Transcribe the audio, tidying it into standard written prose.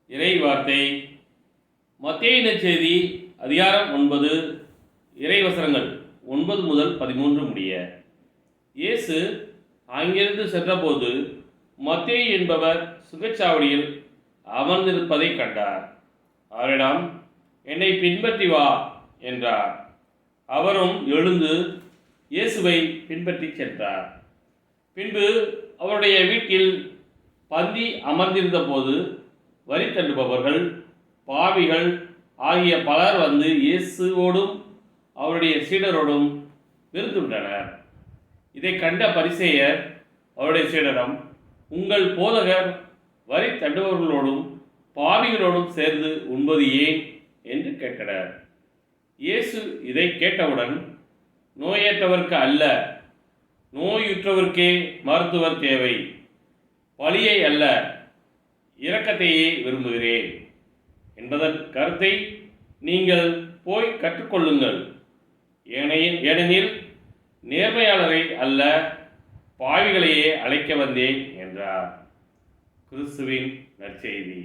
இறை வார்த்தை மத்தேயு நற்செய்தி அதிகாரம் 9 இறைவசனங்கள் 9 முதல் 13 முடிய. இயேசு அங்கிருந்து சென்றபோது மத்தேயு என்பவர் சுங்கச்சாவடியில் அமர்ந்திருப்பதைக் கண்டார். அவரிடம், என்னை பின்பற்றி வா என்றார். அவரும் எழுந்து இயேசுவை பின்பற்றி சென்றார். பின்பு அவருடைய வீட்டில் பந்தி அமர்ந்திருந்தபோது வரி தண்டுபவர்கள், பாவிகள் ஆகிய பலர் வந்து இயேசுவோடும் அவருடைய சீடரோடும் விருந்துண்டனர். இதை கண்ட பரிசேயர் அவருடைய சீடரிடம், உங்கள் போதகர் வரி தண்டுபவர்களோடும் பாவிகளோடும் சேர்ந்து உண்பது ஏன் என்று கேட்டனர். இயேசு இதை கேட்டவுடன், நோயற்றவர்க்கு அல்ல, நோயுற்றவர்க்கே மருத்துவர் தேவை. பலியை அல்ல, இரக்கத்தையே விரும்புகிறேன் என்பதன் கருத்தை நீங்கள் போய் கற்றுக்கொள்ளுங்கள். ஏனெனில் நேர்மையாளரை அல்ல, பாவிகளையே அழைக்க வந்தேன் என்றார். கிறிஸ்துவின் நற்செய்தி.